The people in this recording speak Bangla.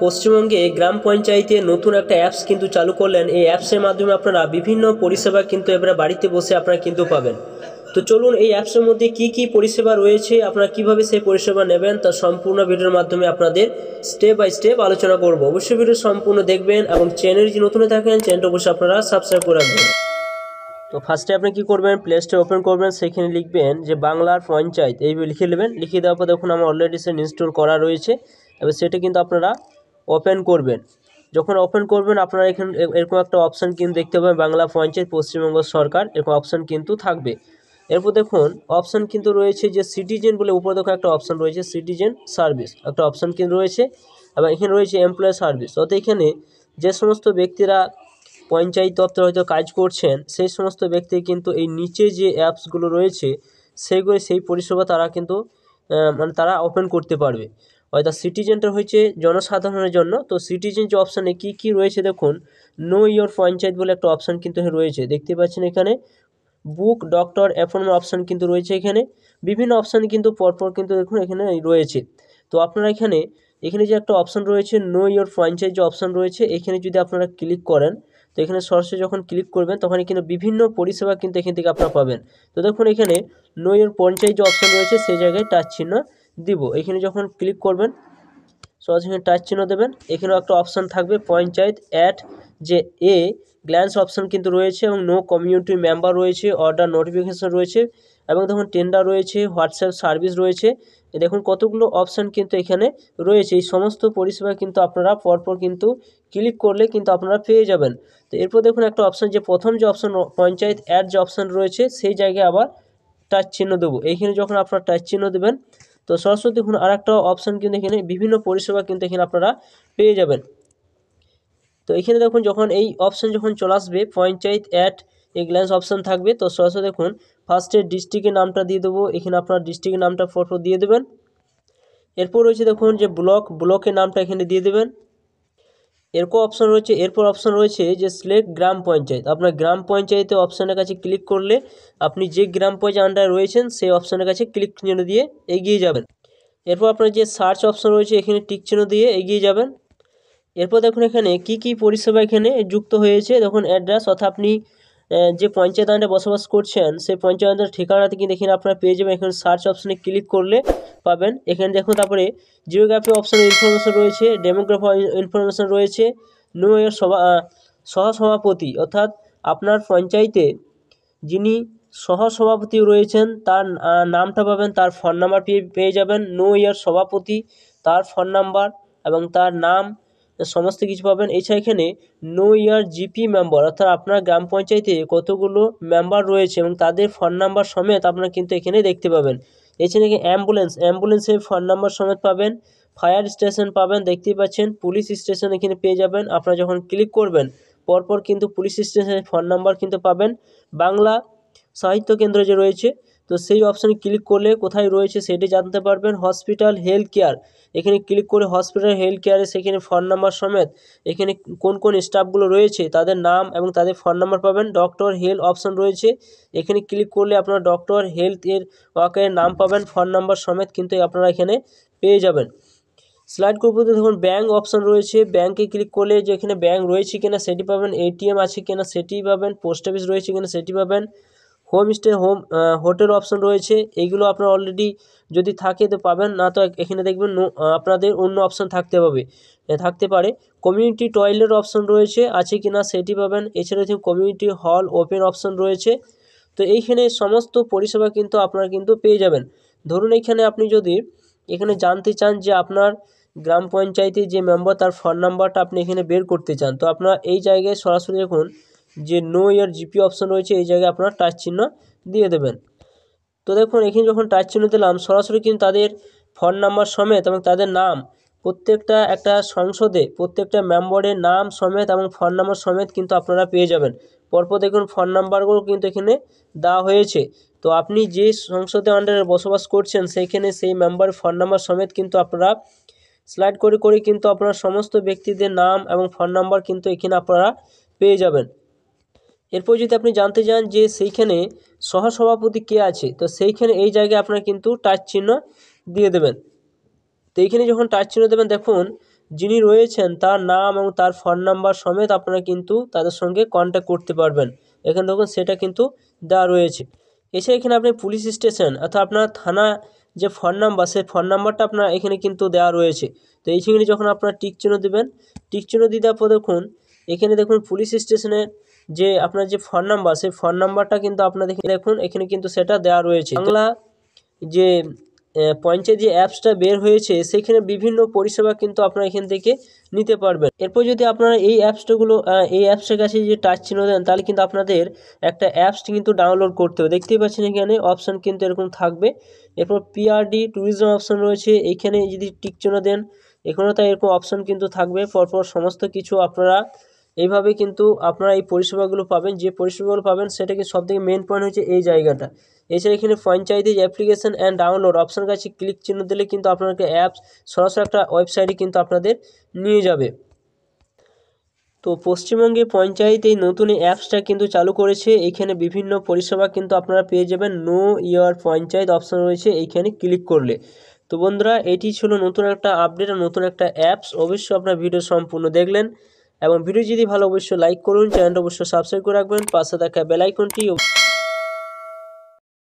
পশ্চিমবঙ্গে গ্রাম পঞ্চায়েতে নতুন একটা অ্যাপস কিন্তু চালু করলেন। এই অ্যাপসের মাধ্যমে আপনারা বিভিন্ন পরিষেবা কিন্তু এবারে বাড়িতে বসে আপনারা কিন্তু পাবেন। তো চলুন এই অ্যাপসের মধ্যে কি কি পরিষেবা রয়েছে, আপনারা কিভাবে সেই পরিষেবা নেবেন, তার সম্পূর্ণ ভিডিওর মাধ্যমে আপনাদের স্টেপ বাই স্টেপ আলোচনা করব। অবশ্যই ভিডিও সম্পূর্ণ দেখবেন এবং চ্যানেল যদি নতুন থাকেন চ্যানেলটা অবশ্যই আপনারা সাবস্ক্রাইব করে রাখবেন। তো ফার্স্টে আপনি কি করবেন, প্লে স্টোর ওপেন করবেন, সেখানে লিখবেন যে বাংলার পঞ্চায়েত, এই লিখে নেবেন। লিখে দেওয়ার পর দেখুন আমার অলরেডি সে ইনস্টল করা রয়েছে। এবার সেটা কিন্তু আপনারা ওপেন করবেন। যখন ওপেন করবেন আপনারা এখানে এরকম একটা অপশান কিন্তু দেখতে পাবেন, বাংলা পঞ্চায়েত পশ্চিমবঙ্গ সরকার, এরকম অপশান কিন্তু থাকবে। এরপর দেখুন অপশান কিন্তু রয়েছে যে সিটিজেন বলে, উপরে দেখুন একটা অপশান রয়েছে সিটিজেন সার্ভিস, একটা অপশান কিন্তু রয়েছে। এবং এখানে রয়েছে এমপ্লয় সার্ভিস, অর্থাৎ এখানে যে সমস্ত ব্যক্তিরা পঞ্চায়েত দপ্তরে হয়তো কাজ করছেন সেই সমস্ত ব্যক্তি কিন্তু এই নিচে যে অ্যাপসগুলো রয়েছে সেই পরিষেবা তারা কিন্তু তারা ওপেন করতে পারবে। অর্থাৎ সিটিজেনটা হচ্ছে জনসাধারণের জন্য। তো সিটিজেন যে অপশানে কী কী রয়েছে দেখুন, নো ইয়োর পঞ্চায়েত বলে একটা অপশান কিন্তু রয়েছে, দেখতে পাচ্ছেন এখানে। বুক ডক্টর অ্যাপয়েন্টমেন্ট অপশান কিন্তু রয়েছে এখানে। বিভিন্ন অপশান কিন্তু পরপর কিন্তু দেখুন এখানে রয়েছে। তো আপনারা এখানে যে একটা অপশান রয়েছে নো ইয়োর পঞ্চায়েত যে অপশান রয়েছে, এখানে যদি আপনারা ক্লিক করেন তো এখানে সরাসরি যখন ক্লিক করবেন তখন কিন্তু বিভিন্ন পরিষেবা কিন্তু এখান থেকে আপনারা পাবেন। তো দেখুন এখানে নো ইয়োর পঞ্চায়েত যে অপশান রয়েছে সেই জায়গায় টাচ চিহ্ন দিব। এখানে যখন ক্লিক করবেন সরাসরি এখানে টাচ চিহ্ন দেবেন। এখানেও একটা অপশান থাকবে পঞ্চায়েত অ্যাট যে এ গ্ল্যান্স অপশান কিন্তু রয়েছে এবং নো কমিউনিটি মেম্বার রয়েছে, অর্ডার নোটিফিকেশন রয়েছে এবং দেখুন টেন্ডার রয়েছে, হোয়াটসঅ্যাপ সার্ভিস রয়েছে। দেখুন কতগুলো অপশান কিন্তু এখানে রয়েছে। এই সমস্ত পরিষেবা কিন্তু আপনারা পরপর কিন্তু ক্লিক করলে কিন্তু আপনারা পেয়ে যাবেন। তো এরপর দেখুন একটা অপশান, যে প্রথম যে অপশান পঞ্চায়েত অ্যাড যে অপশান রয়েছে সেই জায়গায় আবার টাচ চিহ্ন দেবো। এইখানে যখন আপনারা টাচ চিহ্ন দেবেন তো সরাসরি দেখুন আর একটা অপশান কিন্তু এখানে বিভিন্ন পরিষেবা কিন্তু এখানে আপনারা পেয়ে যাবেন। তো এখানে দেখুন যখন এই অপশান যখন চলে আসবে panchayat at a glance option থাকবে, তো সরাসরি দেখুন ফার্স্টে ডিস্ট্রিক্টের নামটা দিয়ে দেবো। এখানে আপনার ডিস্ট্রিক্টের নামটা ফটো দিয়ে দেবেন। এরপর রয়েছে দেখুন যে ব্লকের নামটা এখানে দিয়ে দেবেন। এরপর অপশান রয়েছে যে সিলেক্ট গ্রাম পঞ্চায়েত। আপনার গ্রাম পঞ্চায়েতে অপশানের কাছে ক্লিক করলে আপনি যে গ্রাম পঞ্চায়েত আন্ডারে রয়েছেন সেই অপশানের কাছে ক্লিক চিহ্ন দিয়ে এগিয়ে যাবেন। এরপর আপনার যে সার্চ অপশান রয়েছে এখানে টিক চিহ্ন দিয়ে এগিয়ে যাবেন। এরপর দেখুন এখানে কি কি পরিষেবা এখানে যুক্ত হয়েছে। দেখুন অ্যাড্রেস, অর্থাৎ আপনি যে পঞ্চায়েত আন্ডারে বসবাস করছেন সেই পঞ্চায়েতের ঠিকানাটা কিন্তু এখানে আপনারা পেয়ে যাবেন। এখানে সার্চ অপশানে ক্লিক করলে পাবেন। এখানে দেখুন তারপরে জিওগ্রাফি অপশানের ইনফরমেশন রয়েছে, ডেমোগ্রাফি ইনফরমেশন রয়েছে, নো এর সহসভাপতি, অর্থাৎ আপনার পঞ্চায়েতে যিনি সহসভাপতি রয়েছেন তার নামটা পাবেন, তার ফোন নাম্বার পেয়ে যাবেন। নো ইয়ার সভাপতি, তার ফোন নাম্বার এবং তার নাম সমস্ত কিছু পাবেন। এছাড়া এখানে নো ইয়ার জিপি মেম্বার, অর্থাৎ আপনার গ্রাম পঞ্চায়েতে কতগুলো মেম্বার রয়েছে এবং তাদের ফোন নাম্বার সমেত আপনারা কিন্তু এখানে দেখতে পাবেন। এছাড়া অ্যাম্বুলেন্সের ফোন নাম্বার সমেত পাবেন। ফায়ার স্টেশন পাবেন, দেখতেই পাচ্ছেন। পুলিশ স্টেশন এখানে পেয়ে যাবেন। আপনারা যখন ক্লিক করবেন পরপর কিন্তু পুলিশ স্টেশনের ফোন নাম্বার কিন্তু পাবেন। বাংলা সাহিত্য কেন্দ্র যে রয়েছে তো সেই অপশানে ক্লিক করলে কোথায় রয়েছে সেটি জানতে পারবেন। হসপিটাল হেলথ কেয়ার, এখানে ক্লিক করে হসপিটাল হেলথ কেয়ারে সেখানে ফোন নাম্বার সমেত এখানে কোন কোন স্টাফগুলো রয়েছে তাদের নাম এবং তাদের ফোন নাম্বার পাবেন। ডক্টর হেলথ অপশান রয়েছে, এখানে ক্লিক করলে আপনারা ডক্টর হেলথ এর ওয়ার্কের নাম পাবেন, ফোন নাম্বার সমেত কিন্তু আপনারা এখানে পেয়ে যাবেন। স্লাইড করতে দেখুন ব্যাঙ্ক অপশান রয়েছে, ব্যাঙ্কে ক্লিক করলে যে এখানে ব্যাঙ্ক রয়েছে কিনা সেটি পাবেন, এটিএম আছে কিনা সেটি পাবেন, পোস্ট অফিস রয়েছে কিনা সেটি পাবেন। হোটেল অপশান রয়েছে, এইগুলো আপনার অলরেডি যদি থাকে তো পাবেন, না তো এখানে দেখবেন আপনাদের অন্য অপশান থাকতে পারে। কমিউনিটি টয়লেট অপশান রয়েছে, আছে কিনা সেটি পাবেন। এছাড়া কমিউনিটি হল ওপেন অপশান রয়েছে। তো এইখানে সমস্ত পরিষেবা কিন্তু আপনারা কিন্তু পেয়ে যাবেন। ধরুন এখানে আপনি যদি এখানে জানতে চান যে আপনার গ্রাম পঞ্চায়েতে যে মেম্বার তার ফোন নাম্বারটা আপনি এখানে বের করতে চান, তো আপনার এই জায়গায় সরাসরি দেখুন যে নো ইয়ার জিপি অপশান রয়েছে, এই জায়গায় আপনারা টাচ চিহ্ন দিয়ে দেবেন। তো দেখুন এখানে যখন টাচ চিহ্ন দিলাম সরাসরি কিন্তু তাদের ফোন নাম্বার সমেত এবং তাদের নাম প্রত্যেকটা একটা সংসদে প্রত্যেকটা মেম্বারের নাম সমেত এবং ফোন নাম্বার সমেত কিন্তু আপনারা পেয়ে যাবেন। পরপর দেখুন ফোন নাম্বারগুলো কিন্তু এখানে দেওয়া হয়েছে। তো আপনি যে সংসদের আন্ডারে বসবাস করছেন সেইখানে সেই মেম্বারের ফোন নাম্বার সমেত কিন্তু আপনারা স্লাইড করে কিন্তু আপনারা সমস্ত ব্যক্তিদের নাম এবং ফোন নাম্বার কিন্তু এখানে আপনারা পেয়ে যাবেন। এরপর যদি আপনি জানতে চান যে সেইখানে সহসভাপতি কে আছে, তো সেইখানে এই জায়গায় আপনারা কিন্তু টাচ চিহ্ন দিয়ে দেবেন। তো এইখানে যখন টাচ চিহ্ন দেবেন দেখুন যিনি রয়েছেন তার নাম এবং তার ফোন নাম্বার সমেত আপনারা কিন্তু তাদের সঙ্গে কন্ট্যাক্ট করতে পারবেন। এখানে দেখুন সেটা কিন্তু দেওয়া রয়েছে। এছাড়া এখানে আপনি পুলিশ স্টেশন অর্থাৎ আপনার থানা যে ফোন নাম্বার, সেই ফোন নাম্বারটা আপনার এখানে কিন্তু দেওয়া রয়েছে। তো এইখানে যখন আপনার টিক চিহ্ন দেবেন, টিক চিহ্ন দিয়ে দেওয়ার পর দেখুন এখানে দেখুন পুলিশ স্টেশনের যে আপনার যে ফোন নাম্বার, সেই ফোন নাম্বারটা কিন্তু আপনাদের দেখুন এখানে কিন্তু সেটা দেওয়া রয়েছে। বাংলা যে পঞ্চায়েত যে অ্যাপসটা বের হয়েছে সেখানে বিভিন্ন পরিষেবা কিন্তু আপনারা এখান থেকে নিতে পারবেন। এরপর যদি আপনারা এই অ্যাপসের কাছে যে টাচ চিহ্ন দেন তাহলে কিন্তু আপনাদের একটা অ্যাপস কিন্তু ডাউনলোড করতে হবে। দেখতেই পাচ্ছেন এখানে অপশান কিন্তু এরকম থাকবে। এরপর পিআরডি ট্যুরিজম অপশান রয়েছে, এইখানে যদি টিক চিহ্ন দেন এখানেও তাই এরকম অপশান কিন্তু থাকবে। পরপর সমস্ত কিছু আপনারা এইভাবে কিন্তু আপনারা এই পরিষেবাগুলো পাবেন। যে পরিষেবাগুলো পাবেন সেটা কি সবথেকে মেন পয়েন্ট হচ্ছে এই জায়গাটা। এছাড়া এখানে পঞ্চায়েতের অ্যাপ্লিকেশন অ্যান্ড ডাউনলোড অপশান কাছে ক্লিক চিহ্ন দিলে কিন্তু আপনাকে অ্যাপস সরাসরি একটা ওয়েবসাইটে কিন্তু আপনাদের নিয়ে যাবে। তো পশ্চিমবঙ্গে পঞ্চায়েত এই নতুন অ্যাপসটা কিন্তু চালু করেছে। এইখানে বিভিন্ন পরিষেবা কিন্তু আপনারা পেয়ে যাবেন। নো ইয়ার পঞ্চায়েত অপশান রয়েছে এইখানে ক্লিক করলে। তো বন্ধুরা এটি ছিল নতুন একটা আপডেট আর নতুন একটা অ্যাপস। অবশ্যই আপনার ভিডিও সম্পূর্ণ দেখলেন এবং ভিডিও যদি ভালো অবশ্যই লাইক করুন, চ্যানেলটা অবশ্যই সাবস্ক্রাইব করে রাখবেন, পাশে থাকা বেল আইকনটি